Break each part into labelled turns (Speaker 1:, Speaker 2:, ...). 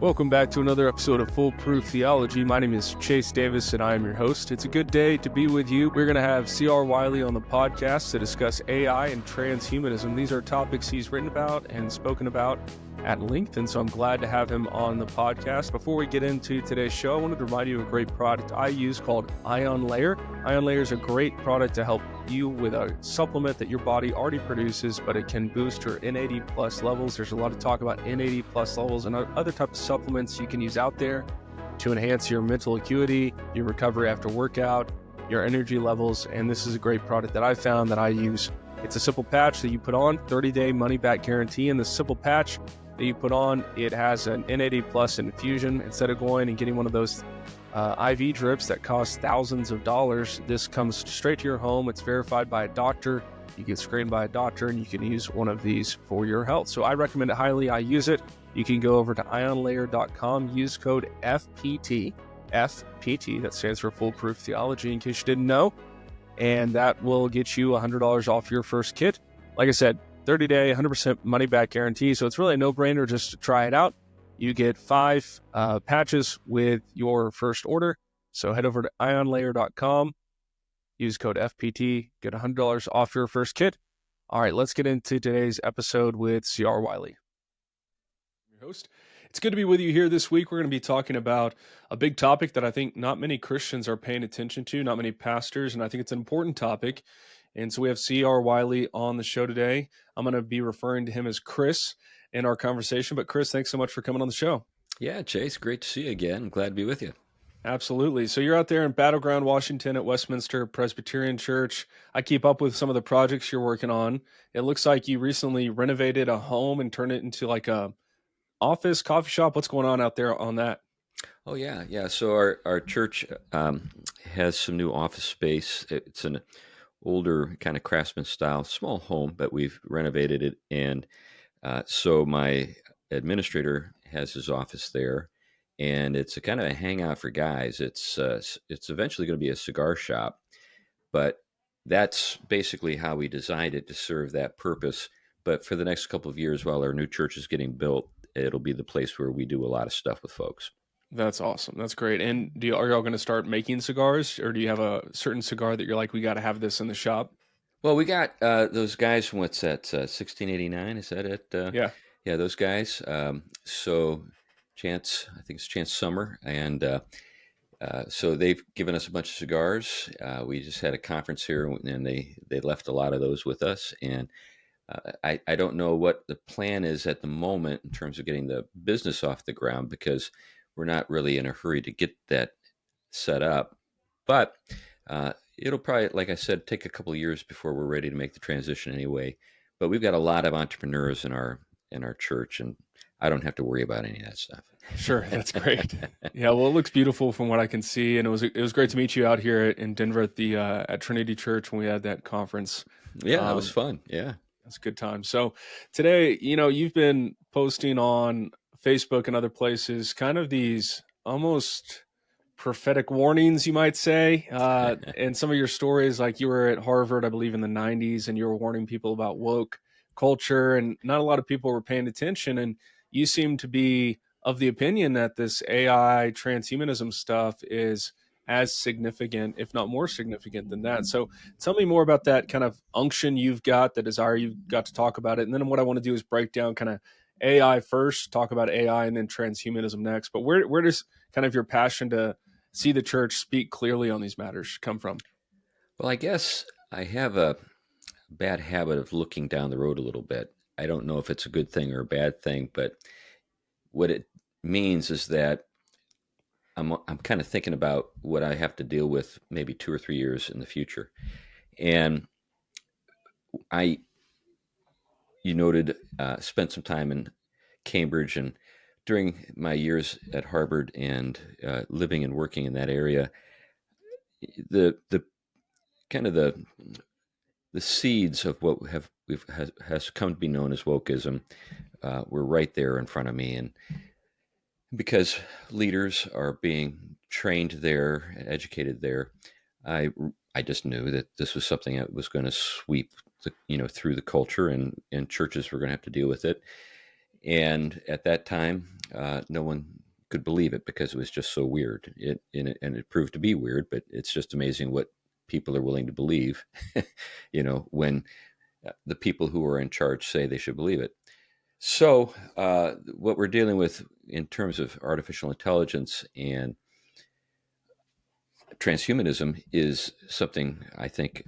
Speaker 1: Welcome back to another episode of Proof Theology. My name is Chase Davis, and I am your host. It's a good day to be with you. We're going to have C.R. Wiley on the podcast to discuss AI and transhumanism. These are topics he's written about and spoken about at length, and so I'm glad to have him on the podcast. Before we get into today's show, I wanted to remind you of a great product I use called Ion Layer. Ion Layer is a great product to help you with a supplement that your body already produces, but it can boost your N80 plus levels. There's a lot of talk about N80 plus levels and other types of supplements you can use out there to enhance your mental acuity, your recovery after workout, your energy levels. And this is a great product that I found that I use. It's a simple patch that you put on, 30-day money-back guarantee. And the simple patch that you put on, it has an N80 plus infusion. Instead of going and getting one of those IV drips that cost thousands of dollars, this comes straight to your home. It's verified by a doctor. You get screened by a doctor, and you can use one of these for your health. So I recommend it highly. I use it. You can go over to ionlayer.com, use code FPT, that stands for Foolproof Theology, in case you didn't know, and that will get you $100 off your first kit. Like I said, 30-day, 100% money-back guarantee, so it's really a no-brainer just to try it out. You get 5 patches with your first order. So head over to ionlayer.com, use code FPT, get $100 off your first kit. All right, let's get into today's episode with C.R. Wiley. Your host. It's good to be with you here this week. We're going to be talking about a big topic that I think not many Christians are paying attention to, not many pastors, and I think it's an important topic. And so we have C.R. Wiley on the show today. I'm going to be referring to him as Chris in our conversation. But Chris, thanks so much for coming on the show.
Speaker 2: Yeah, Chase, great to see you again. I'm glad to be with you.
Speaker 1: Absolutely. So you're out there in Battleground, Washington at Westminster Presbyterian Church. I keep up with some of the projects you're working on. It looks like you recently renovated a home and turned it into like a office, coffee shop. What's going on out there on that?
Speaker 2: Oh, yeah. So our church has some new office space. It's an older kind of craftsman style, small home, but we've renovated it. And so my administrator has his office there, and it's a kind of a hangout for guys. It's eventually going to be a cigar shop, but that's basically how we designed it to serve that purpose. But for the next couple of years, while our new church is getting built, it'll be the place where we do a lot of stuff with folks.
Speaker 1: That's awesome. That's great. And are y'all going to start making cigars, or do you have a certain cigar that you're like, we got to have this in the shop?
Speaker 2: Well, we got those guys from what's that, 1689? Is that it? Yeah, those guys. So Chance, I think it's Chance Summer, and so they've given us a bunch of cigars. We just had a conference here, and they left a lot of those with us. And I don't know what the plan is at the moment in terms of getting the business off the ground, because we're not really in a hurry to get that set up. But it'll probably, like I said, take a couple of years before we're ready to make the transition anyway. But we've got a lot of entrepreneurs in our church, and I don't have to worry about any of that stuff.
Speaker 1: Sure, that's great. Yeah, well, it looks beautiful from what I can see, and it was great to meet you out here in Denver at the at Trinity Church when we had that conference.
Speaker 2: Yeah, it was fun. Yeah,
Speaker 1: that's a good time. So today, you've been posting on Facebook and other places, kind of these almost prophetic warnings, you might say, and some of your stories, like you were at Harvard, I believe in the 90s, and you were warning people about woke culture, and not a lot of people were paying attention. And you seem to be of the opinion that this AI transhumanism stuff is as significant, if not more significant than that. So tell me more about that kind of unction you've got, the desire you've got to talk about it. And then what I want to do is break down kind of AI first, talk about AI, and then transhumanism next. But where does kind of your passion to see the church speak clearly on these matters come from?
Speaker 2: Well, I guess I have a bad habit of looking down the road a little bit. I don't know if it's a good thing or a bad thing, but what it means is that I'm kind of thinking about what I have to deal with maybe 2 or 3 years in the future. And you noted, spent some time in Cambridge, and during my years at Harvard and living and working in that area, the kind of the seeds of what has come to be known as wokeism were right there in front of me. And because leaders are being trained there, educated there, I just knew that this was something that was going to sweep through the culture, and churches were going to have to deal with it. And at that time, no one could believe it because it was just so weird. And it proved to be weird, but it's just amazing what people are willing to believe, when the people who are in charge say they should believe it. So, what we're dealing with in terms of artificial intelligence and transhumanism is something I think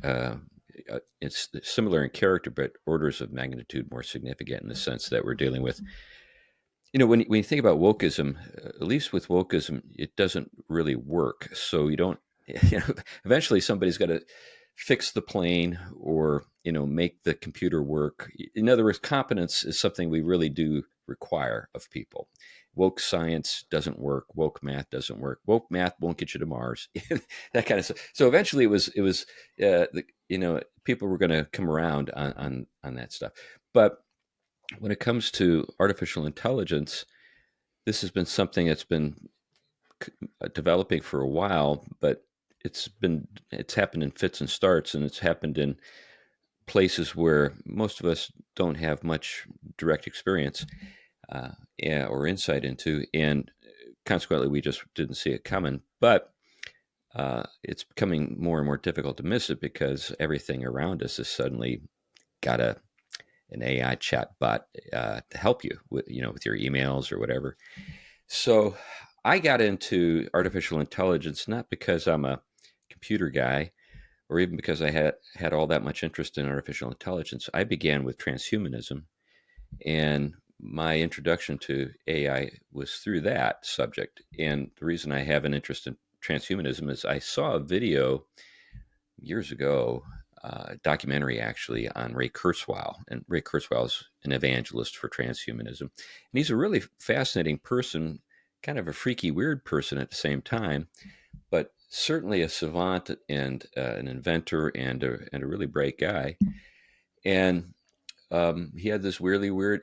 Speaker 2: it's similar in character, but orders of magnitude more significant in the sense that we're dealing with. When you think about wokeism, at least with wokeism, it doesn't really work. So you don't, eventually somebody's got to fix the plane or, make the computer work. In other words, competence is something we really do require of people. Woke science doesn't work. Woke math doesn't work. Woke math won't get you to Mars. That kind of stuff. So eventually people were going to come around on that stuff. But when it comes to artificial intelligence, this has been something that's been developing for a while, but it's happened in fits and starts, and it's happened in places where most of us don't have much direct experience or insight into, and consequently, we just didn't see it coming. But it's becoming more and more difficult to miss it because everything around us has suddenly got an AI chat bot to help you with your emails or whatever. So I got into artificial intelligence not because I'm a computer guy or even because I had all that much interest in artificial intelligence. I began with transhumanism, and my introduction to AI was through that subject. And the reason I have an interest in transhumanism is I saw a video years ago, documentary actually on Ray Kurzweil, and Ray Kurzweil is an evangelist for transhumanism, and he's a really fascinating person, kind of a freaky, weird person at the same time, but certainly a savant and an inventor and a really bright guy. And he has this really weird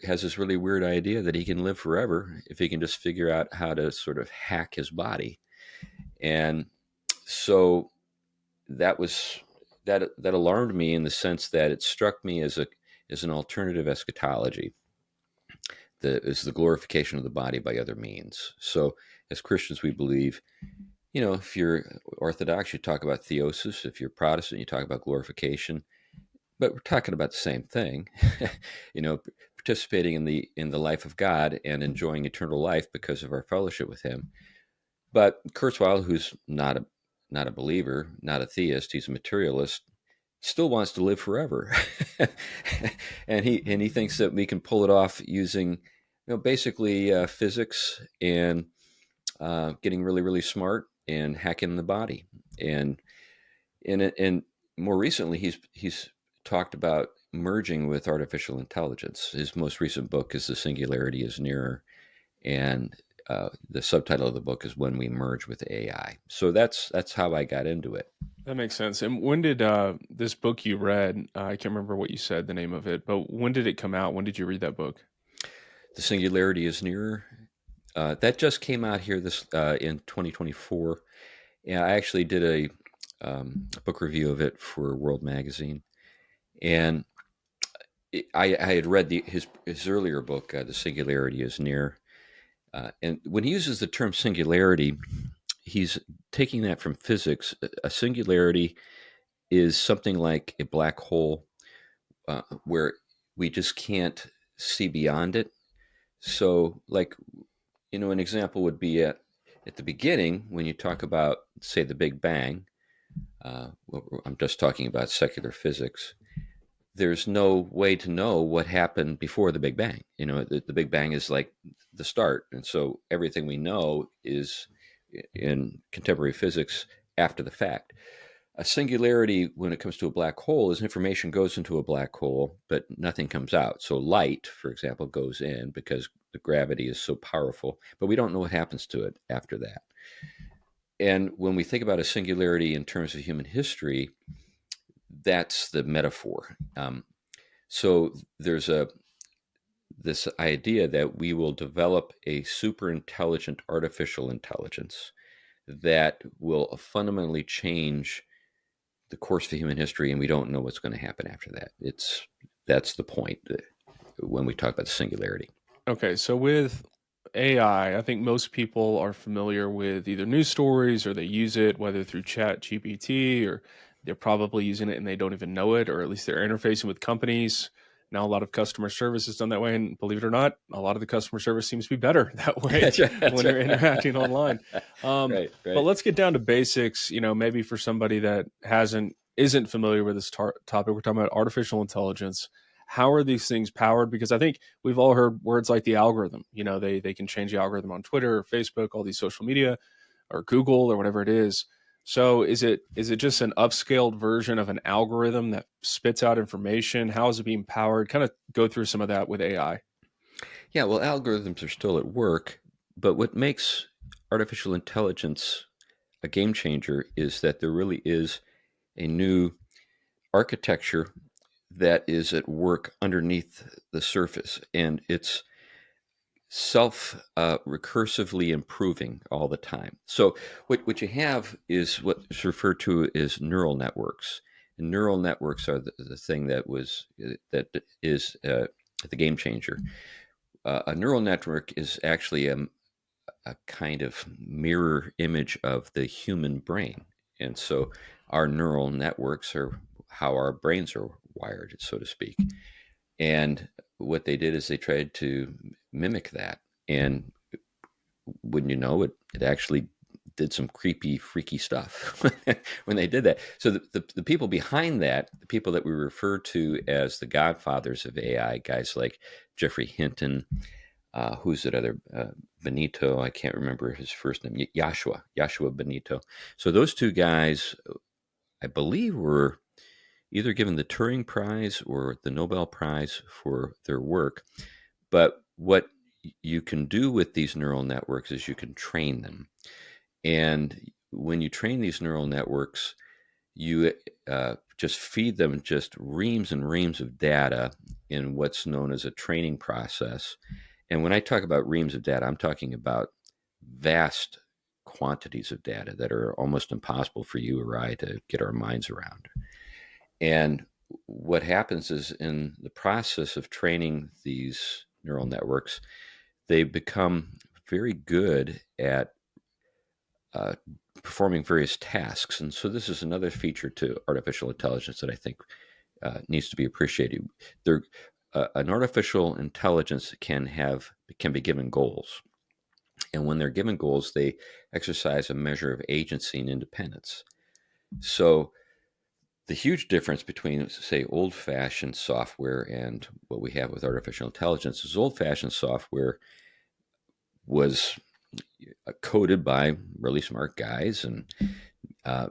Speaker 2: idea that he can live forever if he can just figure out how to sort of hack his body. And so that was that alarmed me in the sense that it struck me as an alternative eschatology. Is the glorification of the body by other means. So as Christians, we believe, if you're Orthodox, you talk about theosis. If you're Protestant, you talk about glorification. But we're talking about the same thing, participating in the life of God and enjoying eternal life because of our fellowship with Him. But Kurzweil, who's not a believer, not a theist, he's a materialist, still wants to live forever, and he thinks that we can pull it off using, basically physics and getting really really smart and hacking the body. And more recently, he's talked about merging with artificial intelligence. His most recent book is "The Singularity is Nearer," and the subtitle of the book is "When We Merge with AI." So that's how I got into it.
Speaker 1: That makes sense. And when did this book you read? I can't remember what you said, the name of it, but when did it come out? When did you read that book?
Speaker 2: "The Singularity is Nearer." That just came out here in 2024. Yeah, I actually did a book review of it for World Magazine, and I had read his earlier book, "The Singularity is Near," and when he uses the term singularity, he's taking that from physics. A singularity is something like a black hole, where we just can't see beyond it. So, like, an example would be at the beginning when you talk about, say, the Big Bang. I'm just talking about secular physics. There's no way to know what happened before the Big Bang. The Big Bang is like the start. And so everything we know is in contemporary physics after the fact. A singularity, when it comes to a black hole, is information goes into a black hole, but nothing comes out. So light, for example, goes in because the gravity is so powerful, but we don't know what happens to it after that. And when we think about a singularity in terms of human history, that's the metaphor. So there's this idea that we will develop a super intelligent artificial intelligence that will fundamentally change the course of human history, and we don't know what's going to happen after that. That's the point when we talk about the singularity.
Speaker 1: Okay, so with AI, I think most people are familiar with either news stories or they use it, whether through Chat GPT or they're probably using it and they don't even know it, or at least they're interfacing with companies. Now, a lot of customer service is done that way. And believe it or not, a lot of the customer service seems to be better that way
Speaker 2: That's right. That's
Speaker 1: when you're
Speaker 2: right.
Speaker 1: interacting online.
Speaker 2: Right.
Speaker 1: But
Speaker 2: Right.
Speaker 1: let's get down to basics, maybe for somebody that isn't familiar with this topic. We're talking about artificial intelligence. How are these things powered? Because I think we've all heard words like the algorithm. They can change the algorithm on Twitter or Facebook, all these social media, or Google or whatever it is. So is it just an upscaled version of an algorithm that spits out information? How is it being powered? Kind of go through some of that with AI.
Speaker 2: Yeah. Well, algorithms are still at work, but what makes artificial intelligence a game changer is that there really is a new architecture that is at work underneath the surface, and it's self recursively improving all the time. So what you have is what's referred to as neural networks. And neural networks are the thing that is the game changer. A neural network is actually a kind of mirror image of the human brain, and so our neural networks are how our brains are wired, so to speak. And what they did is they tried to mimic that. And wouldn't you know it, it actually did some creepy, freaky stuff when they did that. So the people behind that, the people that we refer to as the godfathers of AI, guys like Jeffrey Hinton, who's that other Benito? I can't remember his first name. Joshua Benito. So those two guys, I believe, were either given the Turing Prize or the Nobel Prize for their work. But what you can do with these neural networks is you can train them. And when you train these neural networks, you just feed them just reams and reams of data in what's known as a training process. And when I talk about reams of data, I'm talking about vast quantities of data that are almost impossible for you or I to get our minds around. And what happens is in the process of training these neural networks, they become very good at uh, performing various tasks. And so this is another feature to artificial intelligence that I think needs to be appreciated. An artificial intelligence can be given goals. And when they're given goals, they exercise a measure of agency and independence. So the huge difference between, say, old-fashioned software and what we have with artificial intelligence is old-fashioned software was coded by really smart guys and uh,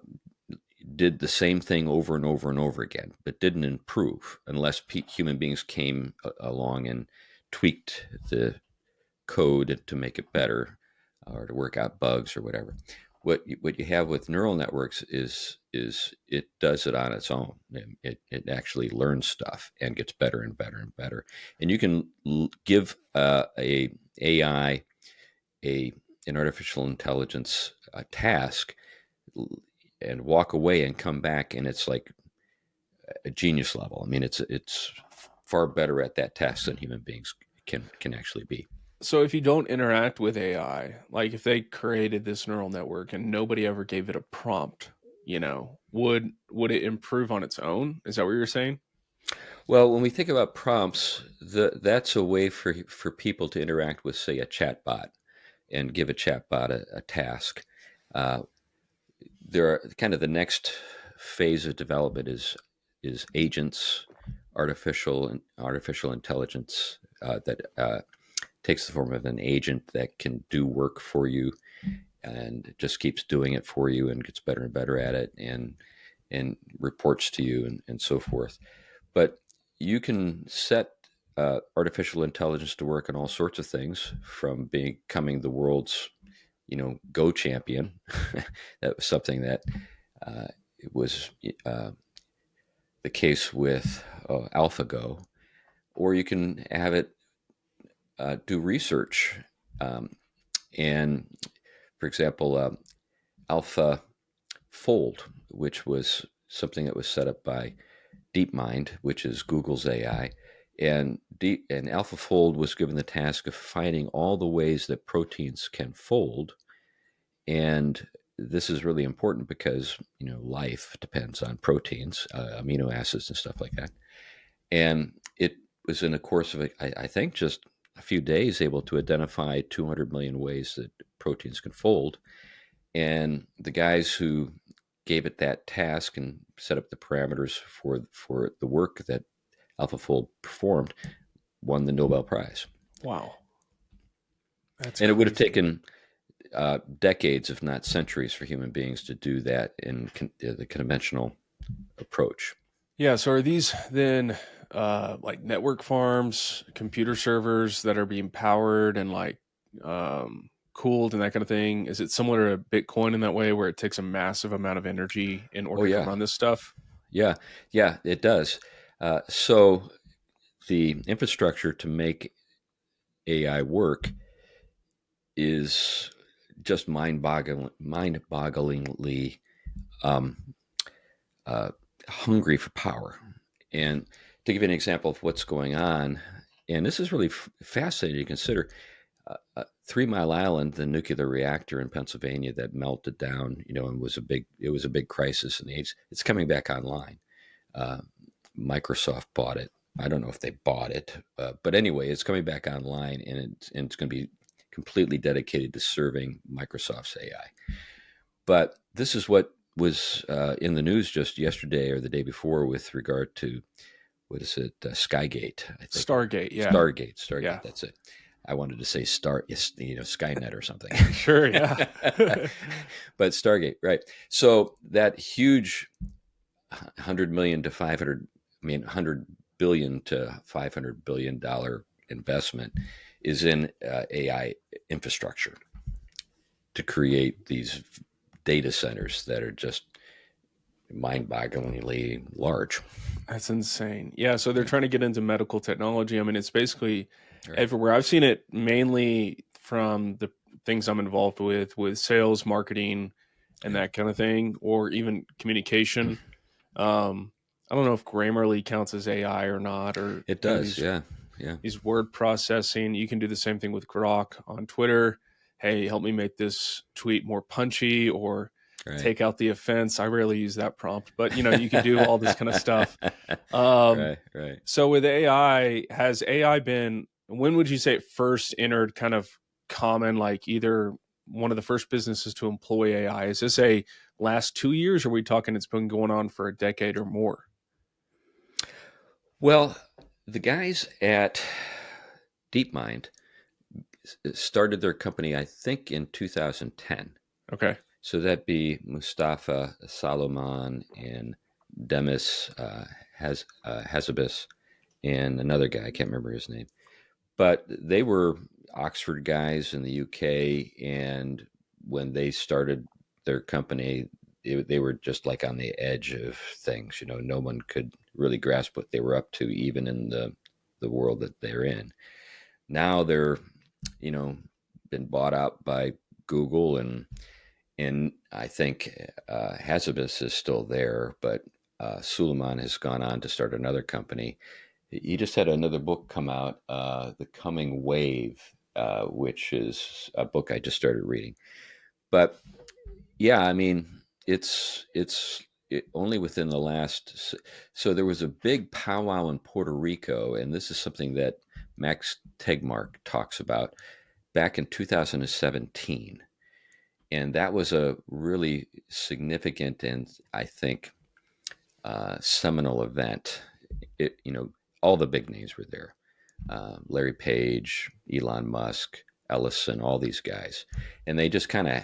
Speaker 2: did the same thing over and over and over again, but didn't improve unless human beings came along and tweaked the code to make it better or to work out bugs or whatever. What you have with neural networks is it does it on its own. It actually learns stuff and gets better and better and better. And you can give a AI an artificial intelligence task and walk away and come back, and it's like a genius level. I mean, it's far better at that task than human beings can actually be.
Speaker 1: So if you don't interact with AI, like if they created this neural network and nobody ever gave it a prompt, would it improve on its own? Is that what you're saying?
Speaker 2: Well, when we think about prompts, that's a way for people to interact with, say, a chatbot and give a chatbot a task. Uh, there are kind of the next phase of development is agents, artificial intelligence that takes the form of an agent that can do work for you and just keeps doing it for you and gets better and better at it and reports to you and so forth. But you can set artificial intelligence to work on all sorts of things, from becoming the world's Go champion. That was something that it was the case with AlphaGo, or you can have it do research. And for example, AlphaFold, which was something that was set up by DeepMind, which is Google's AI, And AlphaFold was given the task of finding all the ways that proteins can fold. And this is really important because, life depends on proteins, amino acids and stuff like that. And it was in a course of, I think, just a few days, able to identify 200 million ways that proteins can fold. And the guys who gave it that task and set up the parameters for the work that AlphaFold performed won the Nobel Prize.
Speaker 1: Wow. That's
Speaker 2: and
Speaker 1: crazy.
Speaker 2: It would have taken decades, if not centuries, for human beings to do that in the conventional approach.
Speaker 1: Yeah. So are these then like network farms, computer servers that are being powered and like cooled and that kind of thing? Is it similar to Bitcoin in that way, where it takes a massive amount of energy in order to run this stuff?
Speaker 2: Yeah, it does. So the infrastructure to make AI work is just mind-bogglingly hungry for power. And to give you an example of what's going on, and this is really fascinating to consider, 3 Mile Island, the nuclear reactor in Pennsylvania that melted down, and was a big crisis in the 80s. It's coming back online. Microsoft bought it. I don't know if they bought it, but anyway, it's coming back online, and it's going to be completely dedicated to serving Microsoft's AI. But this is what was in the news just yesterday or the day before with regard to, what is it, Skygate? I think.
Speaker 1: Stargate, yeah.
Speaker 2: Stargate,
Speaker 1: yeah.
Speaker 2: That's it. I wanted to say Skynet or something.
Speaker 1: Sure, yeah.
Speaker 2: But Stargate, right. So that huge 100 million to 500, $100 billion to $500 billion investment is in AI infrastructure to create these data centers that are just mind-bogglingly large.
Speaker 1: That's insane. Yeah, so they're trying to get into medical technology. I mean, it's basically everywhere. I've seen it mainly from the things I'm involved with sales, marketing, and that kind of thing, or even communication. I don't know if Grammarly counts as AI or not, or
Speaker 2: it does.
Speaker 1: These word processing. You can do the same thing with Grok on Twitter. Hey, help me make this tweet more punchy, or take out the offense. I rarely use that prompt, but you can do all this kind of stuff.
Speaker 2: Right.
Speaker 1: So with AI, has AI been, when would you say it first entered kind of common, like either one of the first businesses to employ AI? Is this a last 2 years, or are we talking it's been going on for a decade or more?
Speaker 2: Well, the guys at DeepMind started their company, I think, in 2010.
Speaker 1: Okay.
Speaker 2: So that'd be Mustafa Salomon and Demis Hassabis and another guy, I can't remember his name. But they were Oxford guys in the UK, and when they started their company, they were just like on the edge of things. No one could really grasp what they were up to, even in the world that they're in. Now they're, been bought out by Google, and I think Hassabis is still there, but Suleiman has gone on to start another company. He just had another book come out, The Coming Wave, which is a book I just started reading. But yeah, I mean, it's only within the last. So there was a big powwow in Puerto Rico, and this is something that Max Tegmark talks about back in 2017. And that was a really significant and, I think, seminal event. All the big names were there. Larry Page, Elon Musk, Ellison, all these guys. And they just kind of,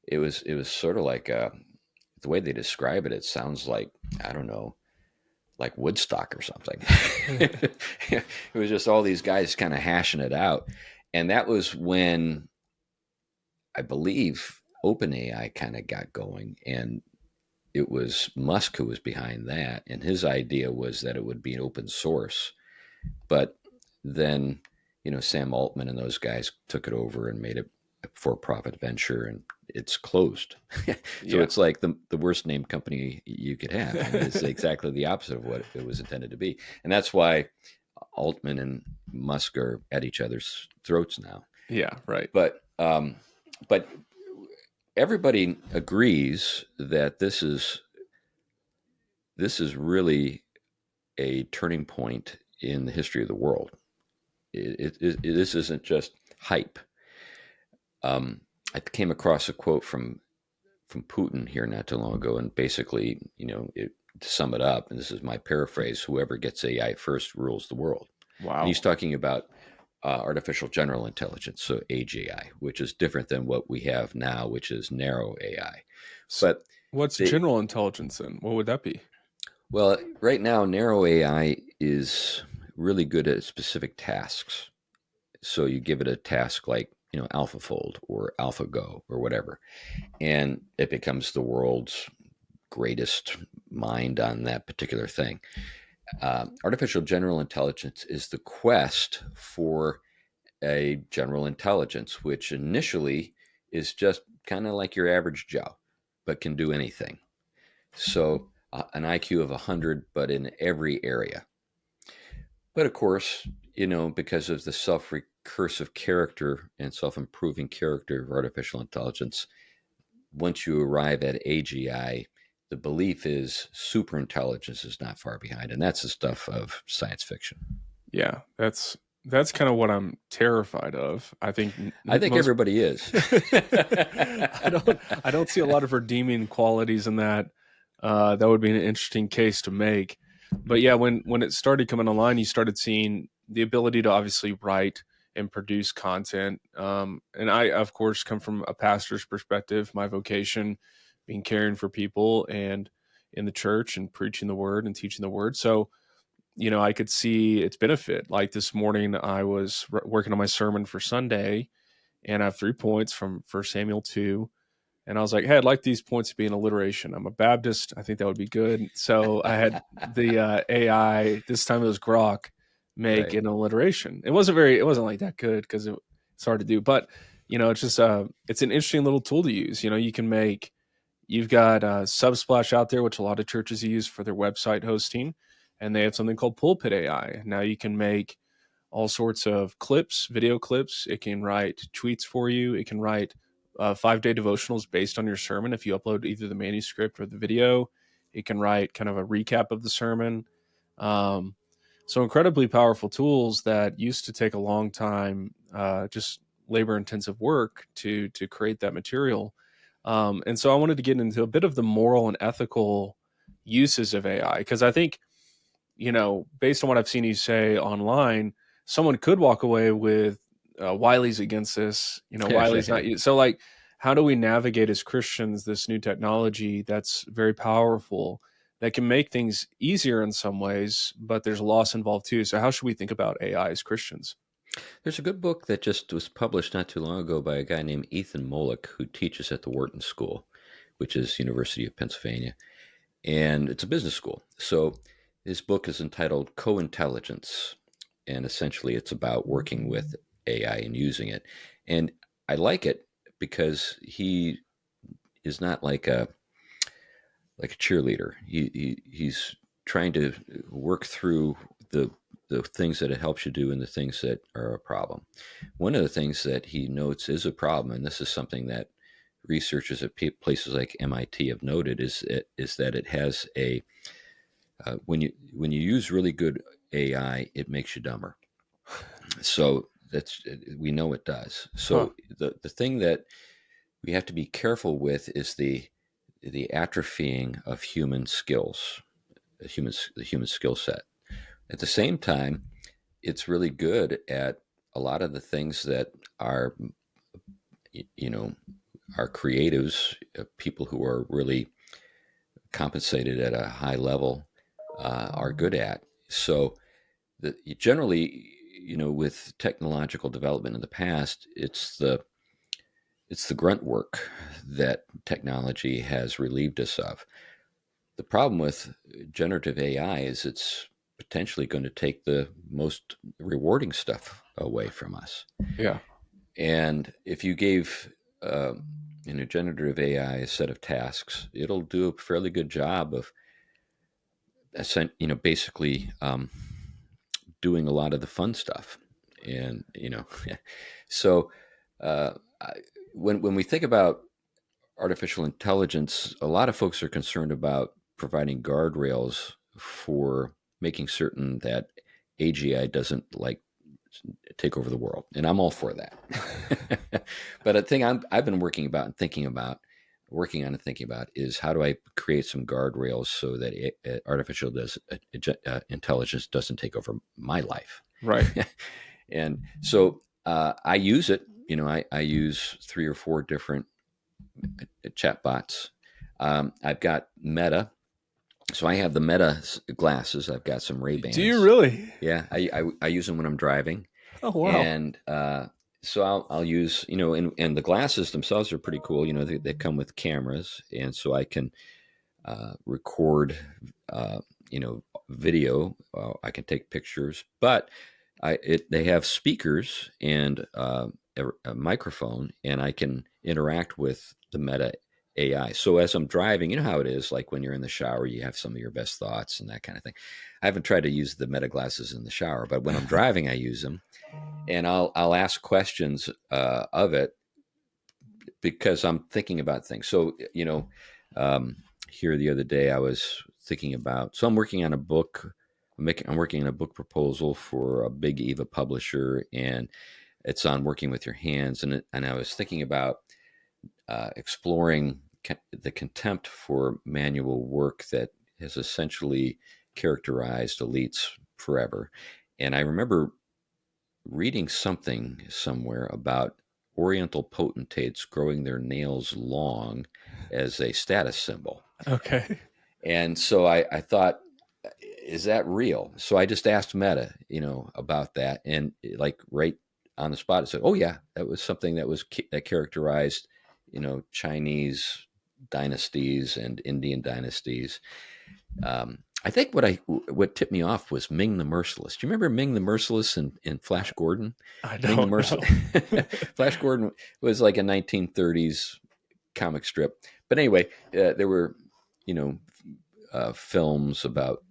Speaker 2: it was sort of like, the way they describe it, it sounds like, I don't know, like Woodstock or something. It was just all these guys kind of hashing it out. And that was when, I believe, OpenAI kind of got going, and it was Musk who was behind that. And his idea was that it would be an open source. But then, Sam Altman and those guys took it over and made it a for-profit venture, and it's closed. So it's like the worst named company you could have. And it's exactly the opposite of what it was intended to be. And that's why Altman and Musk are at each other's throats now.
Speaker 1: Yeah, right.
Speaker 2: But everybody agrees that this is really a turning point in the history of the world. This isn't just hype. I came across a quote from Putin here not too long ago, and basically, to sum it up, and this is my paraphrase: whoever gets AI first rules the world.
Speaker 1: Wow.
Speaker 2: And he's talking about artificial general intelligence, so AGI, which is different than what we have now, which is narrow AI. But
Speaker 1: what's general intelligence then? What would that be?
Speaker 2: Well, right now, narrow AI is really good at specific tasks. So you give it a task like, AlphaFold or AlphaGo or whatever, and it becomes the world's greatest mind on that particular thing. Artificial general intelligence is the quest for a general intelligence, which initially is just kind of like your average Joe, but can do anything. So an IQ of 100, but in every area. But of course, because of the self-recursive character and self-improving character of artificial intelligence, once you arrive at AGI, the belief is superintelligence is not far behind. And that's the stuff of science fiction.
Speaker 1: Yeah, that's kind of what I'm terrified of. I think
Speaker 2: everybody is.
Speaker 1: I don't see a lot of redeeming qualities in that. That would be an interesting case to make. But yeah, when it started coming online, you started seeing the ability to obviously write and produce content. And I, of course, come from a pastor's perspective, my vocation being caring for people and in the church and preaching the word and teaching the word. So, I could see its benefit. Like this morning, I was working on my sermon for Sunday, and I have 3 points from 1 Samuel 2. And I was like, hey, I'd like these points to be an alliteration. I'm a Baptist. I think that would be good. So I had the AI, this time it was Grok, make an alliteration. It wasn't like that good because it's hard to do. But, it's just, it's an interesting little tool to use. You've got Subsplash out there, which a lot of churches use for their website hosting. And they have something called Pulpit AI. Now you can make all sorts of clips, video clips. It can write tweets for you. It can write 5-day devotionals based on your sermon. If you upload either the manuscript or the video, it can write kind of a recap of the sermon. So incredibly powerful tools that used to take a long time, just labor-intensive work to create that material. And so I wanted to get into a bit of the moral and ethical uses of AI, because I think, based on what I've seen you say online, someone could walk away with Wiley's against this. Wiley's not. So, like, how do we navigate as Christians this new technology that's very powerful, that can make things easier in some ways, but there's loss involved too? So, how should we think about AI as Christians?
Speaker 2: There's a good book that just was published not too long ago by a guy named Ethan Mollick, who teaches at the Wharton School, which is University of Pennsylvania, and it's a business school. So his book is entitled Co-Intelligence, and essentially it's about working with AI and using it. And I like it because he is not like a cheerleader. He's trying to work through the things that it helps you do and the things that are a problem. One of the things that he notes is a problem, and this is something that researchers at places like MIT have noted, is that it has a when you use really good AI, it makes you dumber. So we know it does. So the thing that we have to be careful with is the atrophying of human skills, the human skill set. At the same time, it's really good at a lot of the things that our creatives, people who are really compensated at a high level, are good at. So generally, with technological development in the past, it's the grunt work that technology has relieved us of. The problem with generative AI is it's potentially going to take the most rewarding stuff away from us.
Speaker 1: Yeah.
Speaker 2: And if you gave generative AI a set of tasks, it'll do a fairly good job of basically doing a lot of the fun stuff. And, so when we think about artificial intelligence, a lot of folks are concerned about providing guardrails for making certain that AGI doesn't take over the world, and I'm all for that. But a thing I've been working on and thinking about is how do I create some guardrails so that artificial intelligence doesn't take over my life,
Speaker 1: right?
Speaker 2: And so I use it. I use 3 or 4 different chatbots. I've got Meta. So I have the Meta glasses. I've got some Ray-Bans.
Speaker 1: Do you really?
Speaker 2: Yeah, I use them when I'm driving.
Speaker 1: Oh, wow.
Speaker 2: And so I'll use, and the glasses themselves are pretty cool. They come with cameras, and so I can record, video. I can take pictures, but they have speakers and a microphone, and I can interact with the Meta AI. So as I'm driving, you know how it is, like when you're in the shower, you have some of your best thoughts and that kind of thing. I haven't tried to use the Meta glasses in the shower, but when I'm driving, I use them, and I'll ask questions of it because I'm thinking about things. So, here the other day I was thinking about, so I'm working on a book. I'm working on a book proposal for a big EVA publisher, and it's on working with your hands. And I was thinking about exploring the contempt for manual work that has essentially characterized elites forever. And I remember reading something somewhere about Oriental potentates growing their nails long as a status symbol.
Speaker 1: Okay.
Speaker 2: And so I thought, is that real? So I just asked Meta, about that, and right on the spot, it said, "Oh yeah, that was something that characterized, Chinese dynasties and Indian dynasties." I think what tipped me off was Ming the Merciless. Do you remember Ming the Merciless in Flash Gordon?
Speaker 1: I don't know.
Speaker 2: Flash Gordon was like a 1930s comic strip. But anyway, there were, films about,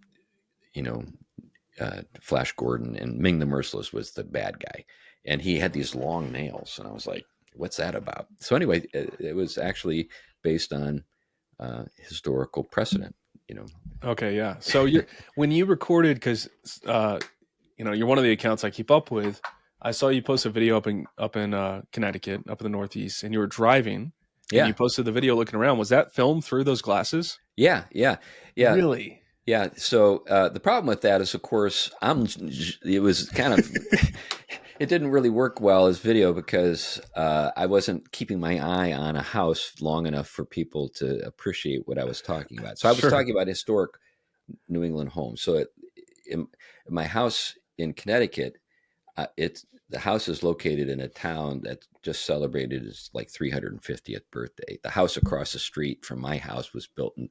Speaker 2: Flash Gordon, and Ming the Merciless was the bad guy. And he had these long nails. And I was like, what's that about? So anyway, it was actually based on historical precedent.
Speaker 1: Okay, yeah. So when you recorded, because you're one of the accounts I keep up with. I saw you post a video up in Connecticut, up in the Northeast, and you were driving.
Speaker 2: Yeah.
Speaker 1: And you posted the video looking around. Was that filmed through those glasses?
Speaker 2: Yeah.
Speaker 1: Really?
Speaker 2: Yeah. So the problem with that is, of course, it was kind of. It didn't really work well as video because I wasn't keeping my eye on a house long enough for people to appreciate what I was talking about. So I was talking about historic New England homes. So in my house in Connecticut, the house is located in a town that just celebrated its 350th birthday. The house across the street from my house was built in,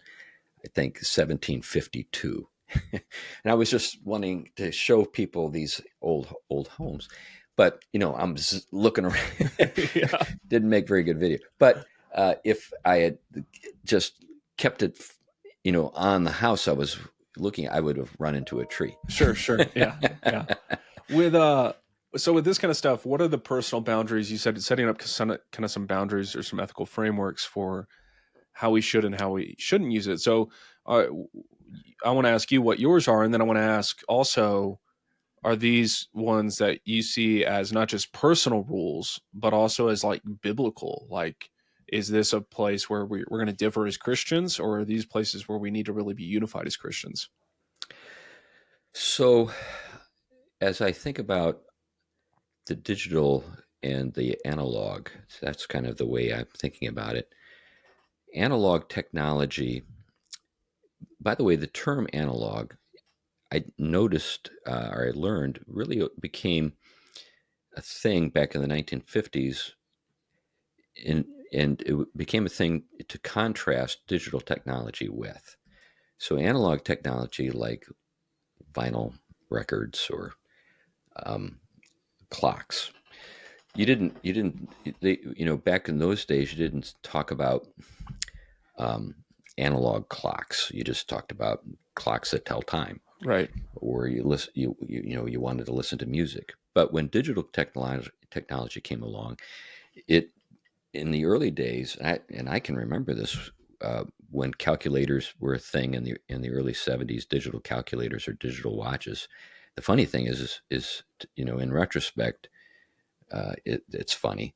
Speaker 2: I think, 1752. And I was just wanting to show people these old homes, but I'm just looking around.
Speaker 1: Yeah.
Speaker 2: Didn't make very good video. But if I had just kept it, on the house I was looking at, I would have run into a tree.
Speaker 1: Sure. Yeah. With this kind of stuff, what are the personal boundaries? You said setting up kind of some boundaries or some ethical frameworks for how we should and how we shouldn't use it. So I want to ask you what yours are, and then I want to ask also, are these ones that you see as not just personal rules, but also as biblical? Is this a place where we're going to differ as Christians, or are these places where we need to really be unified as Christians?
Speaker 2: So as I think about the digital and the analog, that's kind of the way I'm thinking about it. Analog technology, by the way, the term analog, I noticed or I learned really became a thing back in the 1950s, and it became a thing to contrast digital technology with. So analog technology like vinyl records or clocks, back in those days, you didn't talk about analog clocks. You just talked about clocks that tell time.
Speaker 1: Right.
Speaker 2: or you listen, you wanted to listen to music. But when digital technology came along, it in the early days, and I can remember this when calculators were a thing in the early '70s, digital calculators or digital watches. The funny thing is in retrospect, it's funny.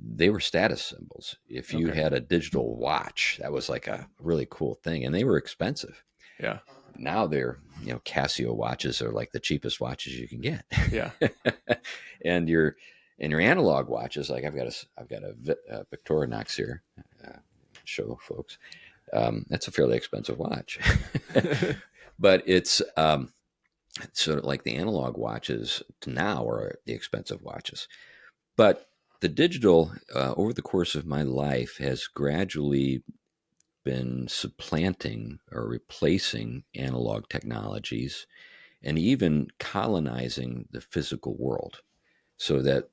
Speaker 2: They were status symbols. If you had a digital watch, that was like a really cool thing, and they were expensive.
Speaker 1: Yeah.
Speaker 2: Now they're, Casio watches are like the cheapest watches you can get.
Speaker 1: Yeah.
Speaker 2: And your analog watches, like I've got a Victorinox here, show folks. That's a fairly expensive watch, but it's sort of like the analog watches now are the expensive watches. But the digital, over the course of my life, has gradually been supplanting or replacing analog technologies and even colonizing the physical world, so that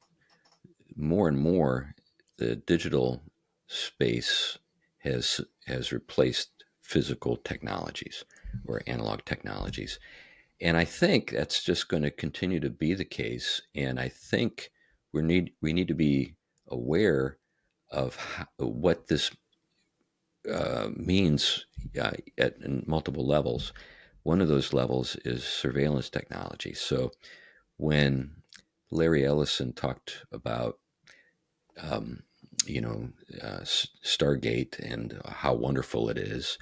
Speaker 2: more and more the digital space has replaced physical technologies or analog technologies. And I think that's just going to continue to be the case. And I think we need to be aware of what this means in multiple levels. One of those levels is surveillance technology. So when Larry Ellison talked about, um, Stargate and how wonderful it is,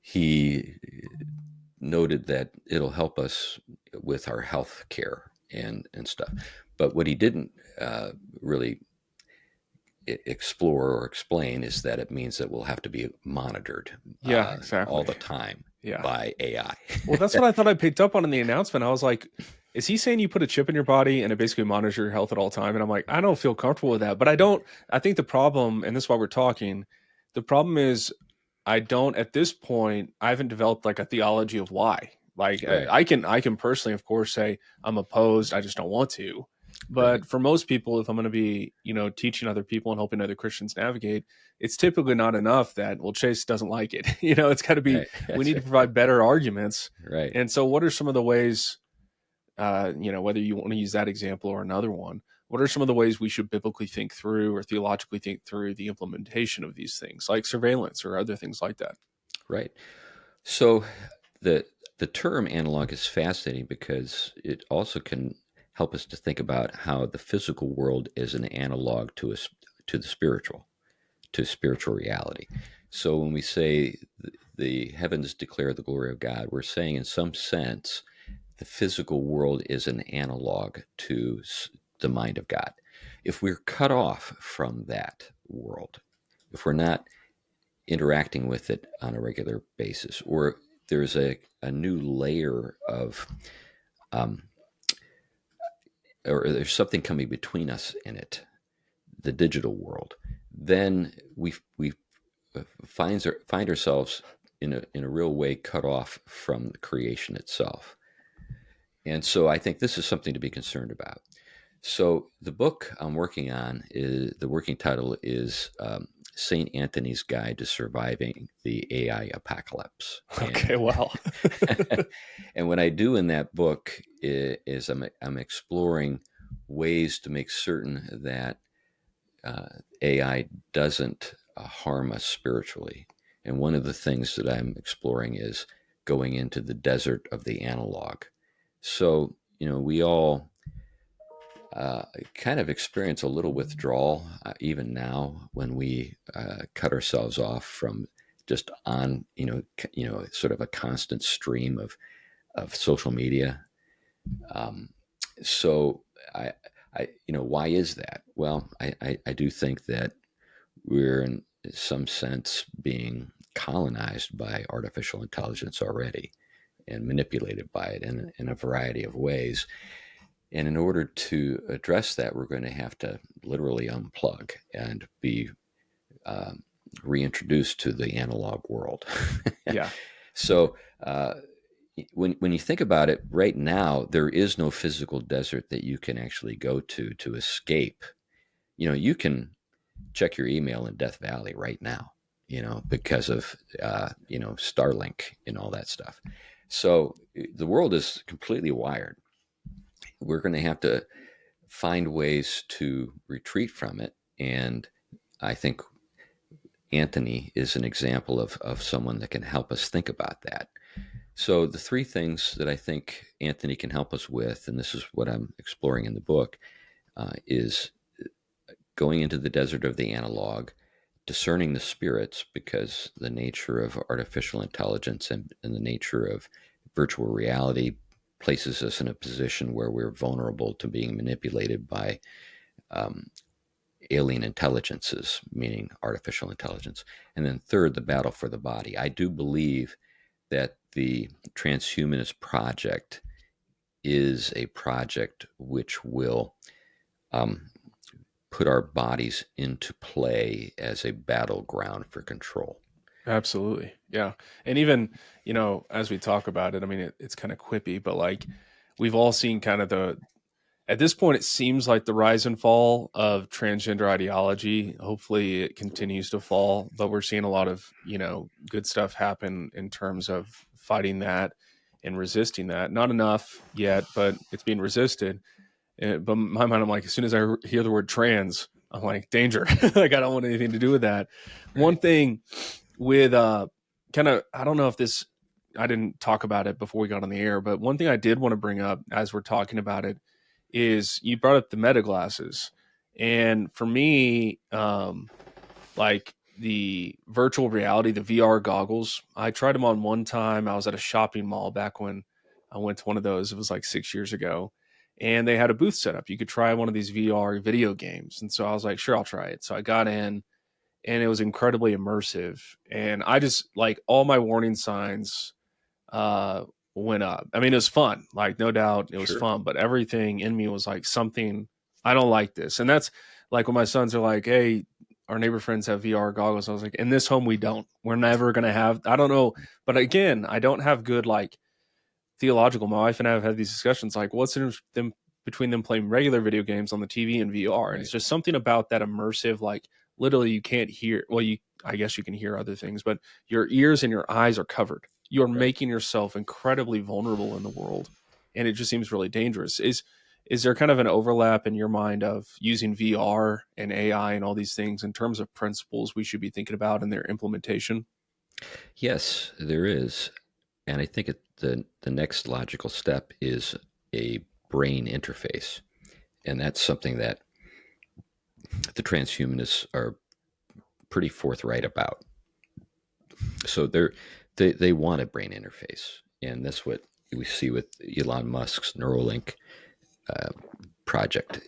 Speaker 2: he noted that it'll help us with our health care and stuff. But what he didn't really explore or explain is that it means that we'll have to be monitored
Speaker 1: exactly.
Speaker 2: all the time by AI.
Speaker 1: Well, that's what I thought I picked up on in the announcement. I was like, is he saying you put a chip in your body and it basically monitors your health at all time? And I'm like, I don't feel comfortable with that. But I think the problem, and this is why we're talking, the problem is at this point, I haven't developed like a theology of why. Like right. I can personally, of course, say I'm opposed. I just don't want to. But for most people, if I'm going to be, teaching other people and helping other Christians navigate, it's typically not enough that, well, Chase doesn't like it. It's got to be, we need to provide better arguments.
Speaker 2: Right.
Speaker 1: And so what are some of the ways, whether you want to use that example or another one, what are some of the ways we should biblically think through or theologically think through the implementation of these things, like surveillance or other things like that?
Speaker 2: Right. So the term analog is fascinating because it also can help us to think about how the physical world is an analog to the spiritual, to spiritual reality. So when we say the heavens declare the glory of God, we're saying in some sense the physical world is an analog to the mind of God. If we're cut off from that world, if we're not interacting with it on a regular basis, or there's a new layer of or there's something coming between us and it, the digital world, then we find ourselves in a real way cut off from the creation itself. And so I think this is something to be concerned about. So the book I'm working on, the working title is St. Anthony's Guide to Surviving the AI Apocalypse.
Speaker 1: Okay, wow.
Speaker 2: And what I do in that book is I'm exploring ways to make certain that AI doesn't harm us spiritually. And one of the things that I'm exploring is going into the desert of the analog. So, we all kind of experience a little withdrawal even now when we cut ourselves off from just on, sort of a constant stream of social media. So why is that? Well, I do think that we're in some sense being colonized by artificial intelligence already and manipulated by it in a variety of ways. And in order to address that, we're going to have to literally unplug and be reintroduced to the analog world.
Speaker 1: Yeah.
Speaker 2: So when you think about it, right now, there is no physical desert that you can actually go to escape. You can check your email in Death Valley right now, because of, Starlink and all that stuff. So the world is completely wired. We're going to have to find ways to retreat from it. And I think Anthony is an example of someone that can help us think about that. So the three things that I think Anthony can help us with, and this is what I'm exploring in the book, is going into the desert of the analog, discerning the spirits, because the nature of artificial intelligence and the nature of virtual reality places us in a position where we're vulnerable to being manipulated by um, alien intelligences, meaning artificial intelligence. And then third, the battle for the body. I do believe that the transhumanist project is a project which will um, put our bodies into play as a battleground for control.
Speaker 1: Absolutely. Yeah. And even, as we talk about it, I mean, it's kind of quippy, but like we've all seen kind of at this point, it seems like the rise and fall of transgender ideology. Hopefully it continues to fall, but we're seeing a lot of, good stuff happen in terms of fighting that and resisting that. Not enough yet, but it's being resisted. But in my mind, I'm like, as soon as I hear the word trans, I'm like, danger. Like, I don't want anything to do with that. Right. One thing with kind of, I don't know if this, I didn't talk about it before we got on the air, but one thing I did want to bring up as we're talking about it is you brought up the meta glasses. And for me, like the virtual reality, the VR goggles, I tried them on one time. I was at a shopping mall back when I went to one of those. It was like 6 years ago. And they had a booth set up. You could try one of these VR video games. And so I was like, sure, I'll try it. So I got in and it was incredibly immersive. And I just like all my warning signs uh went up. I mean, it was fun, like no doubt it was
Speaker 2: Sure.
Speaker 1: fun, but everything in me was like, something, I don't like this. And that's like when my sons are like, hey, our neighbor friends have VR goggles. I was like, in this home we don't. We're never gonna have, I don't know. But again, I don't have good like theological. My wife and I have had these discussions like, what's in them between them playing regular video games on the TV and VR?
Speaker 2: Right.
Speaker 1: And it's just something about that immersive, like literally you can't hear, well, I guess you can hear other things, but your ears and your eyes are covered. You're
Speaker 2: Right.
Speaker 1: making yourself incredibly vulnerable in the world. And it just seems really dangerous. Is there kind of an overlap in your mind of using VR and AI and all these things in terms of principles we should be thinking about in their implementation?
Speaker 2: Yes, there is. And I think the next logical step is a brain interface. And that's something that the transhumanists are pretty forthright about. So they want a brain interface. And that's what we see with Elon Musk's Neuralink uh, project.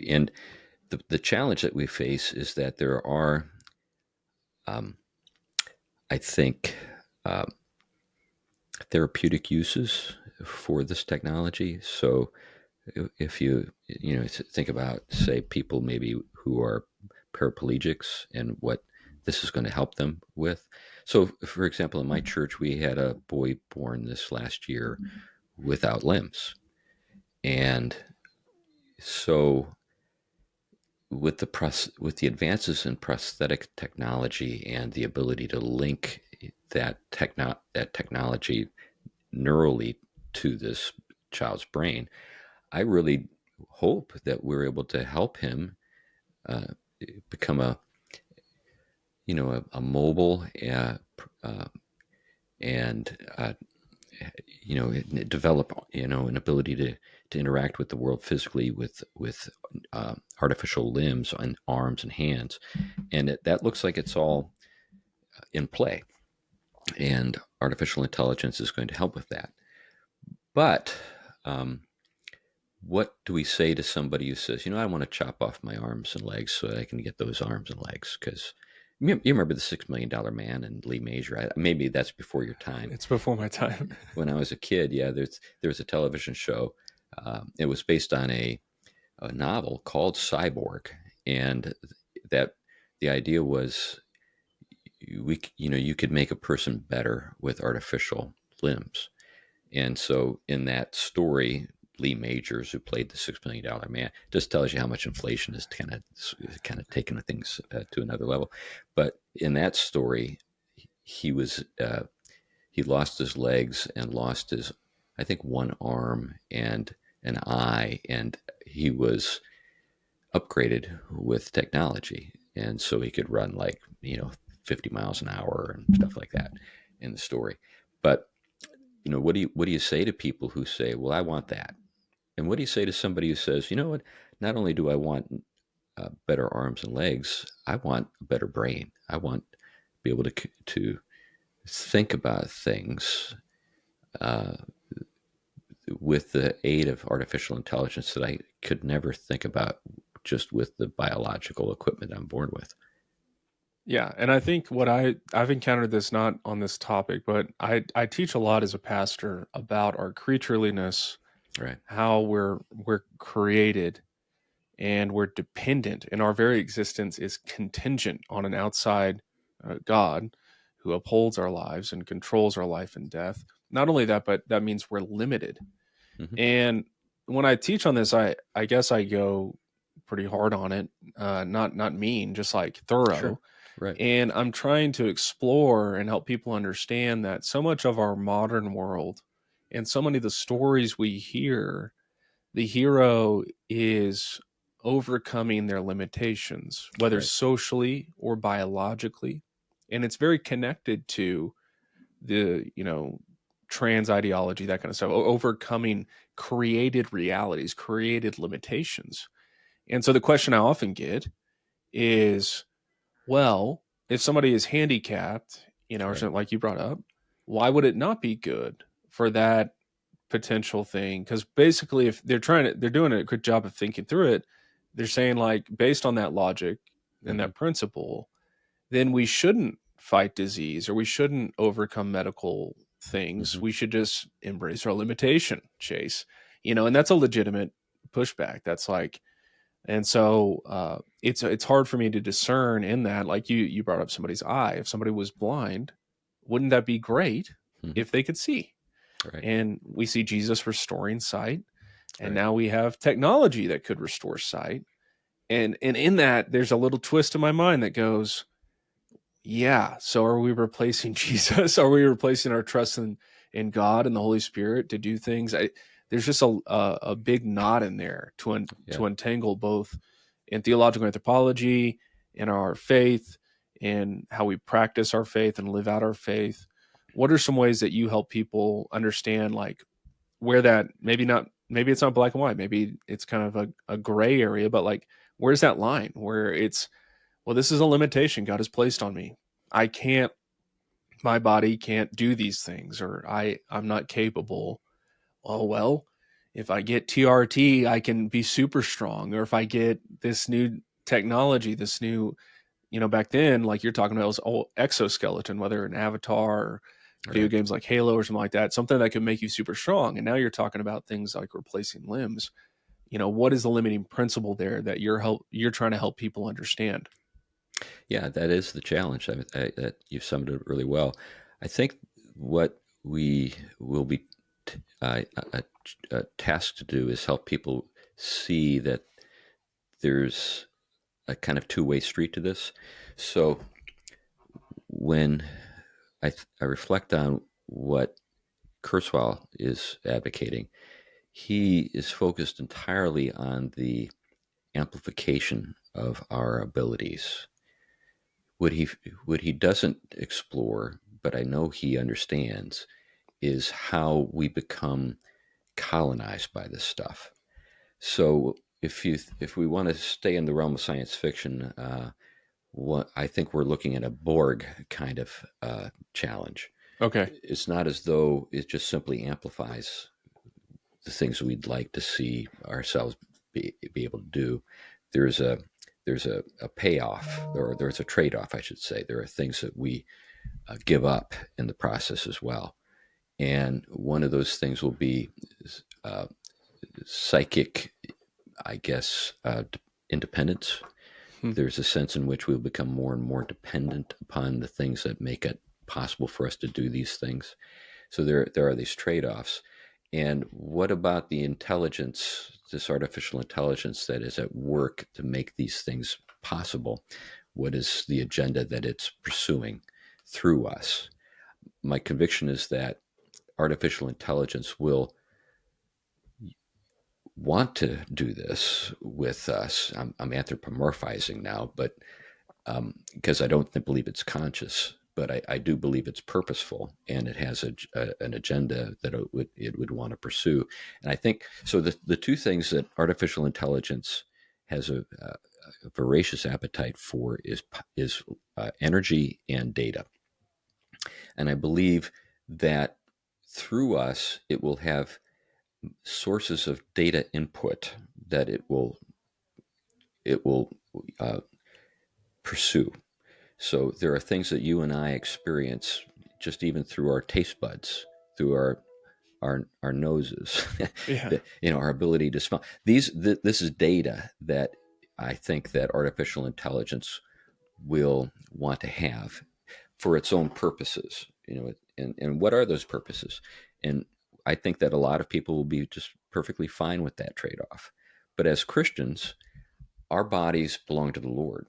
Speaker 2: And the challenge that we face is that there are, I think, uh, therapeutic uses for this technology. So if you think about, say, people maybe who are paraplegics and what this is going to help them with. So, for example, in my church, we had a boy born this last year without limbs, and so with the advances in prosthetic technology and the ability to link that technology neurally to this child's brain, I really hope that we're able to help him uh, become a mobile uh, and develop an ability to interact with the world physically with artificial limbs and arms and hands, and that looks like it's all in play, and artificial intelligence is going to help with that. But what do we say to somebody who says, I want to chop off my arms and legs so that I can get those arms and legs? Because you remember the $6 Million Man and Lee Major. Maybe that's before your time.
Speaker 1: It's before my time.
Speaker 2: When I was a kid, yeah, there was a television show. It was based on a novel called Cyborg, and that the idea was you could make a person better with artificial limbs. And so in that story, Lee Majors, who played the $6 Million Man, just tells you how much inflation has kind of taken things to another level. But in that story, he was he lost his legs and lost his, I think, one arm and an eye, and he was upgraded with technology, and so he could run like 50 miles an hour and stuff like that in the story. But what do you say to people who say, "Well, I want that," and what do you say to somebody who says, "You know what? Not only do I want better arms and legs, I want a better brain. I want to be able to think about things uh, with the aid of artificial intelligence that I could never think about just with the biological equipment I'm born with."
Speaker 1: Yeah, and I think what I've encountered this not on this topic, but I teach a lot as a pastor about our creatureliness,
Speaker 2: Right.
Speaker 1: how we're created and we're dependent, and our very existence is contingent on an outside God who upholds our lives and controls our life and death. Not only that, but that means we're limited.
Speaker 2: Mm-hmm.
Speaker 1: And when I teach on this, I guess I go pretty hard on it, not mean, just like
Speaker 2: Sure.
Speaker 1: thorough.
Speaker 2: Right.
Speaker 1: And I'm trying to explore and help people understand that so much of our modern world and so many of the stories we hear, the hero is overcoming their limitations, whether
Speaker 2: Right.
Speaker 1: socially or biologically. And it's very connected to the, trans ideology, that kind of stuff, overcoming created realities, created limitations. And so the question I often get is, well, if somebody is handicapped, or
Speaker 2: Right.
Speaker 1: something like you brought up, why would it not be good for that potential thing? Because basically, if they're doing a good job of thinking through it. They're saying, like, based on that logic and
Speaker 2: Mm-hmm.
Speaker 1: that principle, then we shouldn't fight disease or we shouldn't overcome medical things.
Speaker 2: Mm-hmm.
Speaker 1: We should just embrace our limitation, Chase. And that's a legitimate pushback. That's like, and so it's hard for me to discern in that. Like you brought up somebody's eye. If somebody was blind, wouldn't that be great
Speaker 2: Mm-hmm.
Speaker 1: if they could see?
Speaker 2: Right.
Speaker 1: And we see Jesus restoring sight, and
Speaker 2: Right.
Speaker 1: now we have technology that could restore sight. And in that, there's a little twist in my mind that goes, yeah. So are we replacing Jesus? Are we replacing our trust in God and the Holy Spirit to do things? There's just a big knot in there
Speaker 2: Yeah.
Speaker 1: to untangle both in theological anthropology, in our faith, in how we practice our faith and live out our faith. What are some ways that you help people understand, like, where that maybe it's not black and white, maybe it's kind of a gray area, but like, where's that line where it's, well, this is a limitation God has placed on me. I can't, my body can't do these things, or I'm not capable. Oh, well, if I get TRT, I can be super strong. Or if I get this new technology, this new, back then, like you're talking about, was all exoskeleton, whether an avatar or video
Speaker 2: Right.
Speaker 1: games like Halo or something like that, something that could make you super strong. And now you're talking about things like replacing limbs. What is the limiting principle there that you're trying to help people understand?
Speaker 2: Yeah, that is the challenge. That you summed it really well. I think what we will be tasked to do is help people see that there's a kind of two-way street to this. So when I reflect on what Kurzweil is advocating, he is focused entirely on the amplification of our abilities. What he doesn't explore, but I know he understands, is how we become colonized by this stuff. So if we want to stay in the realm of science fiction, what I think we're looking at a Borg kind of challenge.
Speaker 1: Okay.
Speaker 2: It's not as though it just simply amplifies the things we'd like to see ourselves be able to do. There's a there's a payoff, or there's a trade off, I should say. There are things that we give up in the process as well, and one of those things will be uh, psychic, I guess, independence.
Speaker 1: Hmm.
Speaker 2: There's a sense in which we'll become more and more dependent upon the things that make it possible for us to do these things. So there are these trade-offs. And what about the intelligence, this artificial intelligence that is at work to make these things possible? What is the agenda that it's pursuing through us? my conviction is that artificial intelligence will want to do this with us. I'm anthropomorphizing now, but because I don't believe it's conscious, but I do believe it's purposeful, and it has an agenda that it would want to pursue. And I think so. The two things that artificial intelligence has a voracious appetite for is energy and data. And I believe that through us, it will have sources of data input that it will uh, pursue. So there are things that you and I experience just even through our taste buds, through our noses,
Speaker 1: Yeah.
Speaker 2: our ability to smell. This is data that I think that artificial intelligence will want to have for its own purposes. And what are those purposes? And I think that a lot of people will be just perfectly fine with that trade-off. But as Christians, our bodies belong to the Lord.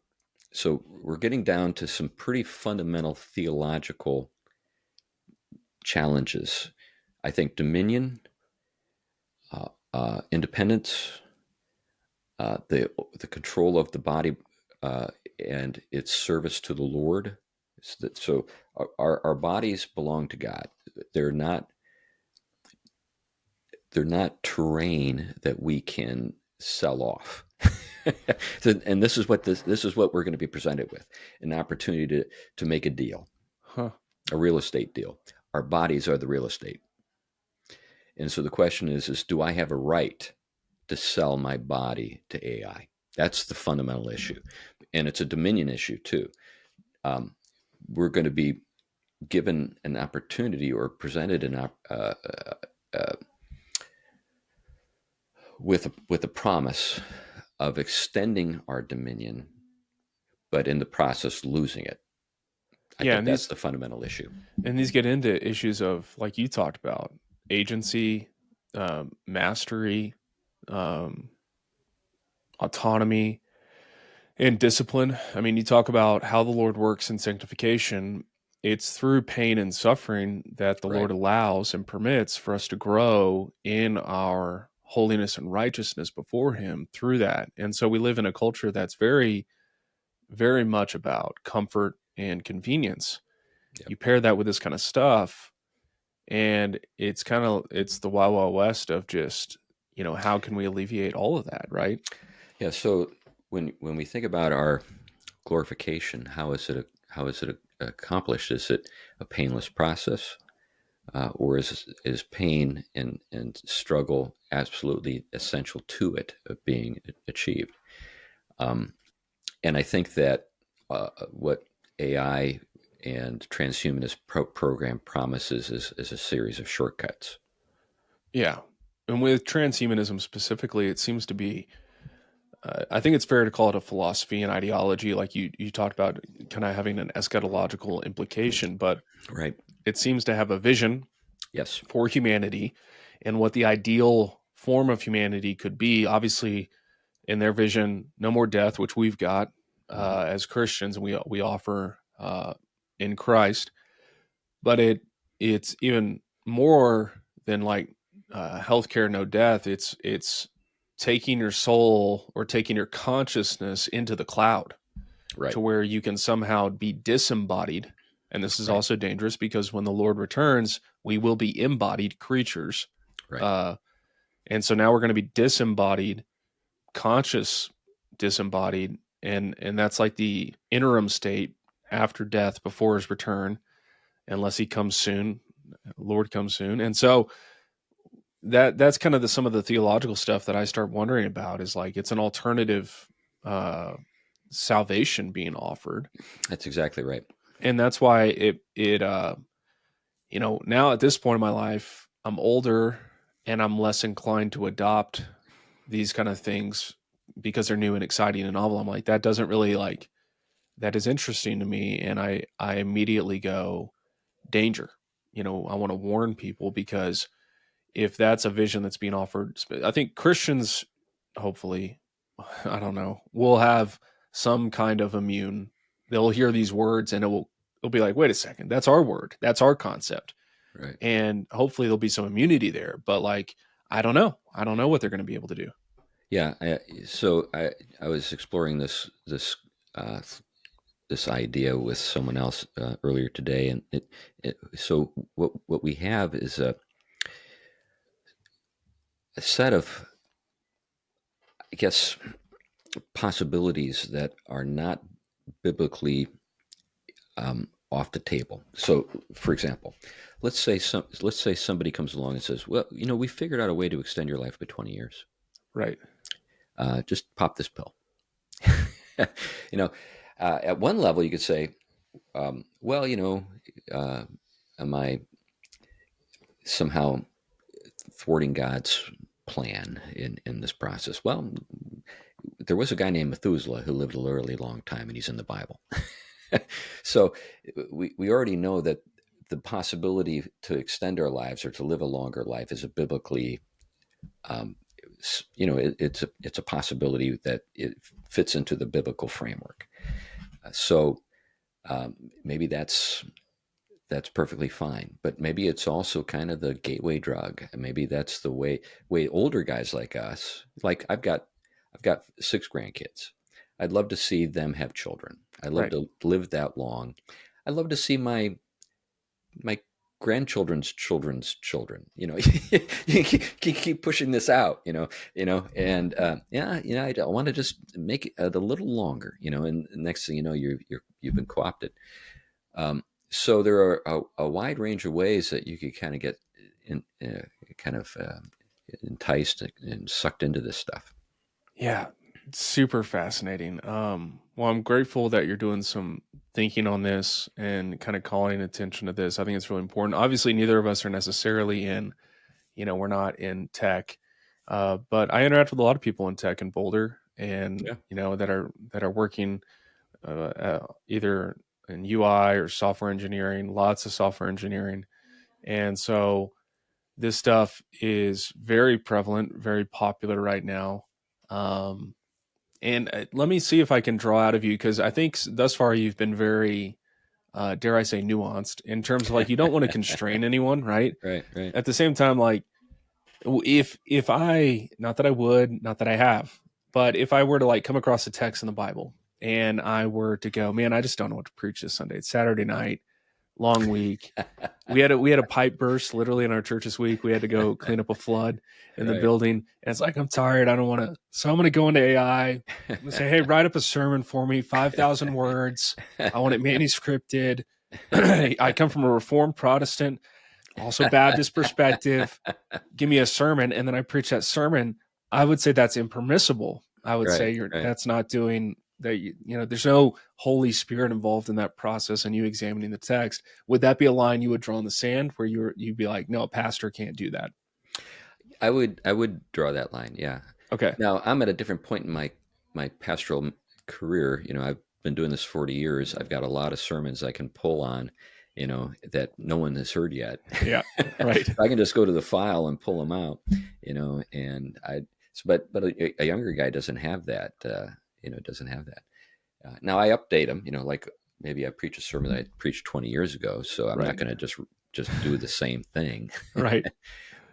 Speaker 2: So we're getting down to some pretty fundamental theological challenges. I think dominion, independence, the control of the body, and its service to the Lord. So our bodies belong to God. They're not terrain that we can sell off. And this is what we're going to be presented with: an opportunity to make a deal, a real estate deal. Our bodies are the real estate. And so the question is do I have a right to sell my body to AI? That's the fundamental issue. And it's a dominion issue too. We're going to be given an opportunity or presented with a promise of extending our dominion, but in the process losing it. I think that's the fundamental issue.
Speaker 1: And these get into issues of, like you talked about, agency, mastery, autonomy, and discipline. I mean, you talk about how the Lord works in sanctification. It's through pain and suffering that the Lord allows and permits for us to grow in our holiness and righteousness before Him through that. And so we live in a culture that's very, very much about comfort and convenience. Yep. You pair that with this kind of stuff, and it's the Wild Wild West of just, how can we alleviate all of that, right?
Speaker 2: Yeah. So when we think about our glorification, how is it accomplished? Is it a painless process, or is pain and struggle absolutely essential to it being achieved? And I think that what AI and transhumanist program promises is a series of shortcuts.
Speaker 1: Yeah. And with transhumanism specifically, it seems to be, I think it's fair to call it a philosophy and ideology, like you talked about, kind of having an eschatological implication, but it seems to have a vision for humanity and what the ideal form of humanity could be. Obviously, in their vision, no more death, which we've got as Christians, and we offer in Christ. But it's even more than like healthcare, no death. It's taking your soul or taking your consciousness into the cloud, to where you can somehow be disembodied. And this is also dangerous because when the Lord returns, we will be embodied creatures. And so now we're going to be disembodied, conscious disembodied, and that's like the interim state after death, before His return, unless He comes soon, Lord comes soon. And so that's kind of some of the theological stuff that I start wondering about, is like, it's an alternative salvation being offered.
Speaker 2: That's exactly right.
Speaker 1: And that's why it now at this point in my life, I'm older and I'm less inclined to adopt these kind of things because they're new and exciting and novel. I'm like, that doesn't really that is interesting to me. And I immediately go, danger. I want to warn people, because if that's a vision that's being offered, I think Christians, hopefully, I don't know, will have some kind of immune. They'll hear these words and they'll be like, wait a second, that's our word, that's our concept.
Speaker 2: Right.
Speaker 1: And hopefully there'll be some immunity there. But like, I don't know what they're going to be able to do.
Speaker 2: Yeah. So I was exploring this idea with someone else earlier today, and so what we have is a set of, I guess, possibilities that are not biblically off the table. So, for example, let's say somebody comes along and says, "Well, we figured out a way to extend your life by 20 years.
Speaker 1: Right.
Speaker 2: Just pop this pill." At one level, you could say, "Well, am I somehow thwarting God's plan in this process?" Well, there was a guy named Methuselah who lived a really long time, and he's in the Bible. So we already know that the possibility to extend our lives or to live a longer life is a biblically, it's a possibility that it fits into the biblical framework. So maybe that's perfectly fine, but maybe it's also kind of the gateway drug. Maybe that's the way older guys like us, like I've got 6 grandkids. I'd love to see them have children. I'd love to live that long. I'd love to see my grandchildren's children's children. You keep pushing this out. And I want to just make it a little longer. And next thing you know, you've been co-opted. So there are a wide range of ways that you could kind of get enticed and sucked into this stuff.
Speaker 1: Yeah, super fascinating. Well, I'm grateful that you're doing some thinking on this and kind of calling attention to this. I think it's really important. Obviously, neither of us are necessarily we're not in tech, but I interact with a lot of people in tech in Boulder, and that are working either in UI or software engineering. Lots of software engineering, and so this stuff is very prevalent, very popular right now. And let me see if I can draw out of you, because I think thus far you've been very, dare I say, nuanced in terms of like, you don't want to constrain anyone, right?
Speaker 2: Right.
Speaker 1: At the same time, like if I, not that I would, not that I have, but if I were to like come across a text in the Bible and I were to go, man, I just don't know what to preach this Sunday. It's Saturday night, long week. We had a pipe burst literally in our church this week. We had to go clean up a flood in the building. And it's like, I'm tired. I don't want to. So I'm going to go into AI. I'm going to say, hey, write up a sermon for me, 5,000 words. I want it manuscripted. I come from a Reformed Protestant, also Baptist perspective. Give me a sermon. And then I preach that sermon. I would say that's impermissible. I would say that's not doing that. There's no Holy Spirit involved in that process and you examining the text. Would that be a line you would draw in the sand where you'd be like, no, a pastor can't do that?
Speaker 2: I would draw that line. Yeah.
Speaker 1: Okay.
Speaker 2: Now I'm at a different point in my pastoral career. I've been doing this 40 years. I've got a lot of sermons I can pull on, that no one has heard yet.
Speaker 1: Yeah. Right.
Speaker 2: I can just go to the file and pull them out, and but a younger guy doesn't have that, doesn't have that. Now I update them, like maybe I preach a sermon that I preached 20 years ago. So I'm not going to just do the same thing.
Speaker 1: Right.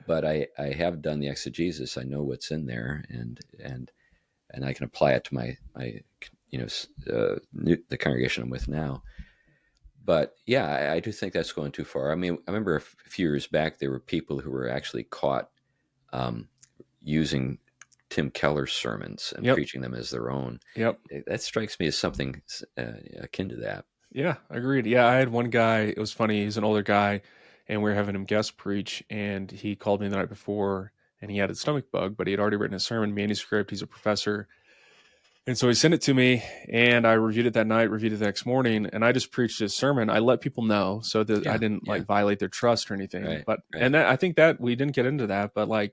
Speaker 2: But I have done the exegesis. I know what's in there, and I can apply it to my the congregation I'm with now. But yeah, I do think that's going too far. I mean, I remember a few years back there were people who were actually caught using Tim Keller's sermons and preaching them as their own.
Speaker 1: Yep,
Speaker 2: that strikes me as something akin to that.
Speaker 1: Yeah, agreed. Yeah, I had one guy. It was funny. He's an older guy, and we were having him guest preach, and he called me the night before, and he had a stomach bug, but he had already written a sermon manuscript. He's a professor. And so he sent it to me, and I reviewed it that night, reviewed it the next morning, and I just preached his sermon. I let people know so that I didn't violate their trust or anything. And I think that we didn't get into that, but I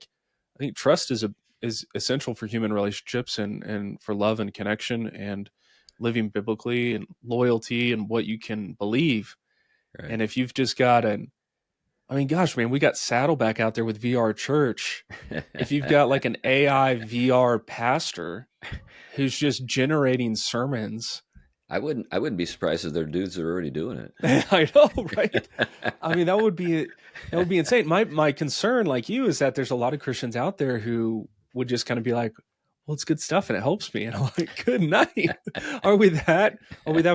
Speaker 1: think trust is essential for human relationships and for love and connection and living biblically and loyalty and what you can believe. Right. And if you've just got gosh, man, we got Saddleback out there with VR Church. If you've got like an AI VR pastor who's just generating sermons
Speaker 2: I wouldn't be surprised if there are dudes that are already doing it.
Speaker 1: I know, right? I mean, that would be insane. My concern, like you, is that there's a lot of Christians out there who would just kind of be like, well, it's good stuff and it helps me. And I'm like, good night. Are we that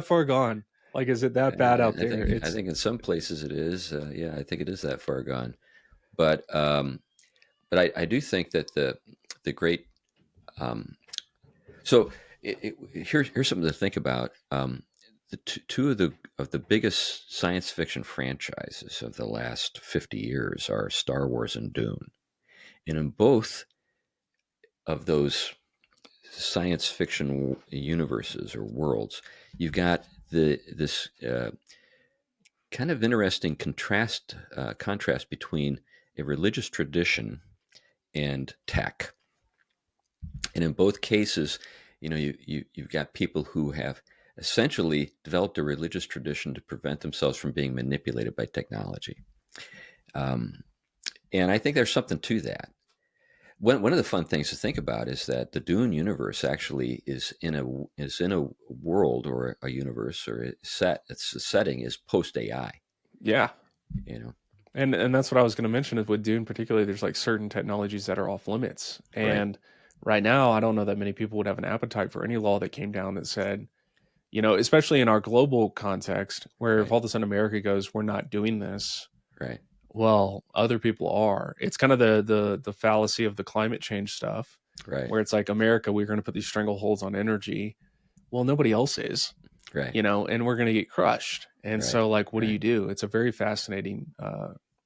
Speaker 1: far gone? Like, is it that bad out there?
Speaker 2: I think in some places it is. Yeah, I think it is that far gone. But I do think that the great so here's something to think about. The two of the biggest science fiction franchises of the last 50 years are Star Wars and Dune, and in both of those science fiction universes or worlds, you've got this kind of interesting contrast between a religious tradition and tech. And in both cases, you've got people who have essentially developed a religious tradition to prevent themselves from being manipulated by technology. And I think there's something to that. One of the fun things to think about is that the Dune universe actually is in a world or a universe or a setting is post AI.
Speaker 1: Yeah. And that's what I was going to mention is with Dune particularly, there's like certain technologies that are off limits. And right now, I don't know that many people would have an appetite for any law that came down that said, especially in our global context, where if all of a sudden America goes, we're not doing this.
Speaker 2: Right.
Speaker 1: Well, other people are. It's kind of the fallacy of the climate change stuff,
Speaker 2: right?
Speaker 1: Where it's like America, we're going to put these strangleholds on energy. Well, nobody else is,
Speaker 2: right?
Speaker 1: And we're going to get crushed. And so, like, what do you do? It's a very fascinating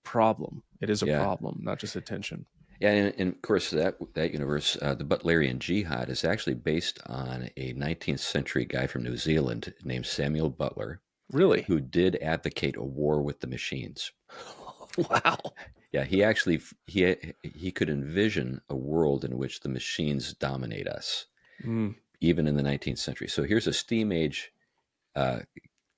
Speaker 1: problem. It is a problem, not just a tension.
Speaker 2: Yeah, and of course that universe, the Butlerian Jihad, is actually based on a 19th century guy from New Zealand named Samuel Butler.
Speaker 1: Really?
Speaker 2: Who did advocate a war with the machines.
Speaker 1: Wow.
Speaker 2: Yeah, he actually he could envision a world in which the machines dominate us, even in the 19th century. So here's a steam age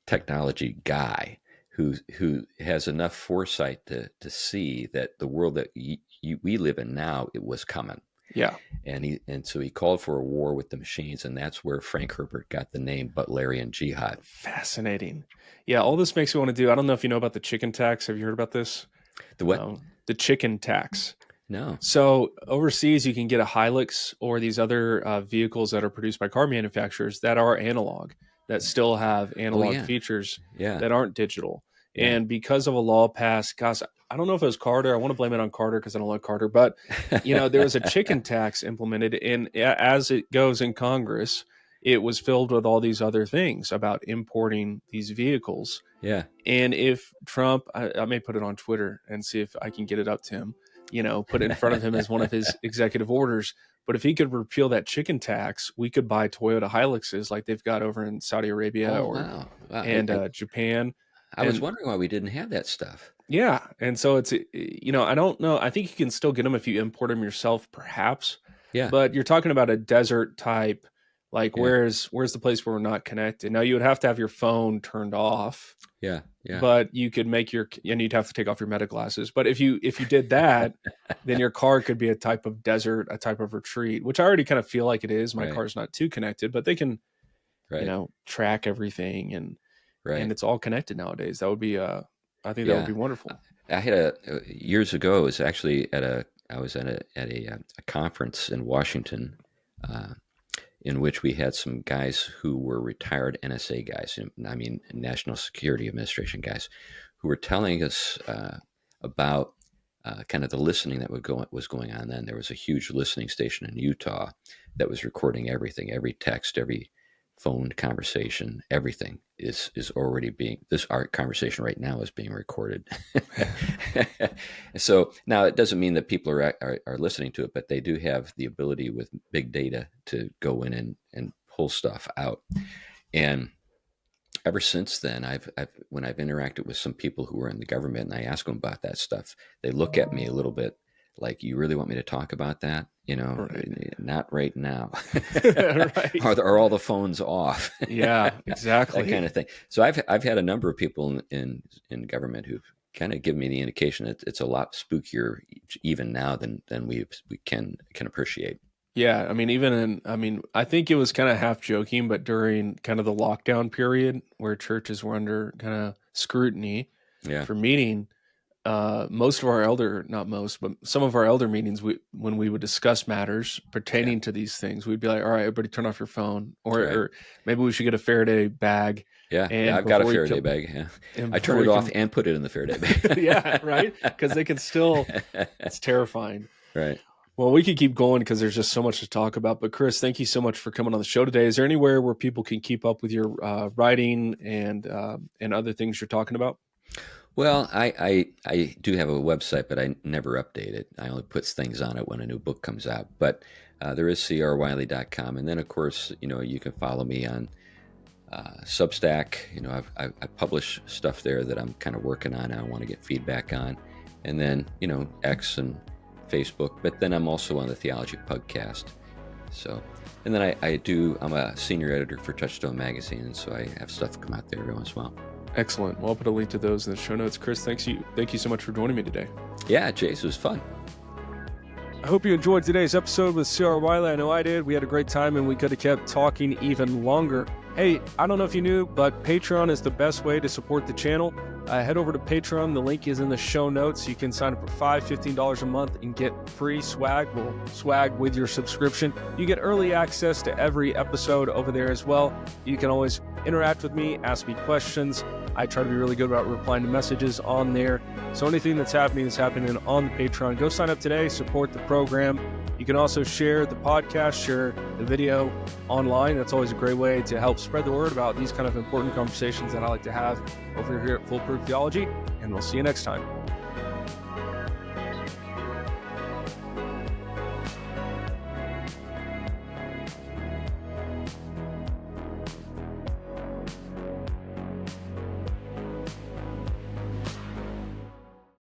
Speaker 2: technology guy who has enough foresight to see that the world that we live in now, it was coming.
Speaker 1: Yeah.
Speaker 2: And so he called for a war with the machines, and that's where Frank Herbert got the name Butlerian Jihad.
Speaker 1: Fascinating. Yeah, all this makes me want to do. I don't know if you know about the chicken tax. Have you heard about this?
Speaker 2: The what?
Speaker 1: The chicken tax.
Speaker 2: No.
Speaker 1: So overseas, you can get a Hilux or these other vehicles that are produced by car manufacturers that are analog, that still have analog features that aren't digital. Yeah. And because of a law passed, gosh, I don't know if it was Carter. I want to blame it on Carter because I don't like Carter. But, there was a chicken tax implemented. And as it goes in Congress, it was filled with all these other things about importing these vehicles.
Speaker 2: Yeah.
Speaker 1: And if Trump, I may put it on Twitter and see if I can get it up to him, put it in front of him as one of his executive orders. But if he could repeal that chicken tax, we could buy Toyota Hiluxes like they've got over in Saudi Arabia and Japan.
Speaker 2: I was wondering why we didn't have that stuff.
Speaker 1: Yeah. And so it's, I don't know. I think you can still get them if you import them yourself, perhaps.
Speaker 2: Yeah.
Speaker 1: But you're talking about a desert type, like where's the place where we're not connected? Now you would have to have your phone turned off.
Speaker 2: Yeah. Yeah.
Speaker 1: But you could make and you'd have to take off your meta glasses. But if you did that, then your car could be a type of desert, a type of retreat, which I already kind of feel like it is. My car's not too connected, but they can, track everything and it's all connected nowadays. That would be I think that would be wonderful.
Speaker 2: I had years ago. It was actually I was at a conference in Washington, in which we had some guys who were retired NSA guys. I mean, National Security Administration guys, who were telling us about kind of the listening that was going on then. There was a huge listening station in Utah that was recording everything, every text, every phone conversation, everything is already our conversation right now is being recorded. So now it doesn't mean that people are listening to it, but they do have the ability with big data to go in and pull stuff out. And ever since then, when I've interacted with some people who are in the government and I ask them about that stuff, they look at me a little bit like, you really want me to talk about that? Not right now.
Speaker 1: Right.
Speaker 2: Are all the phones off?
Speaker 1: Yeah, exactly.
Speaker 2: That kind of thing. So I've had a number of people in government who've kind of given me the indication that it's a lot spookier even now than we can appreciate.
Speaker 1: Yeah, I mean, I think it was kind of half joking, but during kind of the lockdown period where churches were under kind of scrutiny for meeting, most of our not most, but some of our elder meetings, when we would discuss matters pertaining to these things, we'd be like, all right, everybody turn off your phone, or maybe we should get a Faraday bag.
Speaker 2: Yeah, I've got a Faraday bag. Yeah, I turned it off and put it in the Faraday bag.
Speaker 1: Yeah, right? Because they can still, it's terrifying.
Speaker 2: Right.
Speaker 1: Well, we could keep going because there's just so much to talk about. But Chris, thank you so much for coming on the show today. Is there anywhere where people can keep up with your writing and other things you're talking about?
Speaker 2: Well, I do have a website, but I never update it. I only put things on it when a new book comes out. But there is crwiley.com. And then, of course, you can follow me on Substack. I publish stuff there that I'm kind of working on. I want to get feedback on. And then, X and Facebook. But then I'm also on the Theology podcast. So, and then I'm a senior editor for Touchstone Magazine. And so I have stuff come out there every once in a while.
Speaker 1: Excellent. Well, I'll put a link to those in the show notes. Chris, thank you so much for joining me today.
Speaker 2: Yeah, Chase, it was fun.
Speaker 1: I hope you enjoyed today's episode with C.R. Wiley. I know I did. We had a great time, and we could have kept talking even longer. Hey, I don't know if you knew, but Patreon is the best way to support the channel. Head over to Patreon. The link is in the show notes. You can sign up for $5, $15 a month and get free swag. We'll swag with your subscription. You get early access to every episode over there as well. You can always interact with me, ask me questions. I try to be really good about replying to messages on there. So anything that's happening is happening on the Patreon. Go sign up today, support the program. You can also share the podcast, share the video online. That's always a great way to help spread the word about these kind of important conversations that I like to have over here at Proof Theology. And we'll see you next time.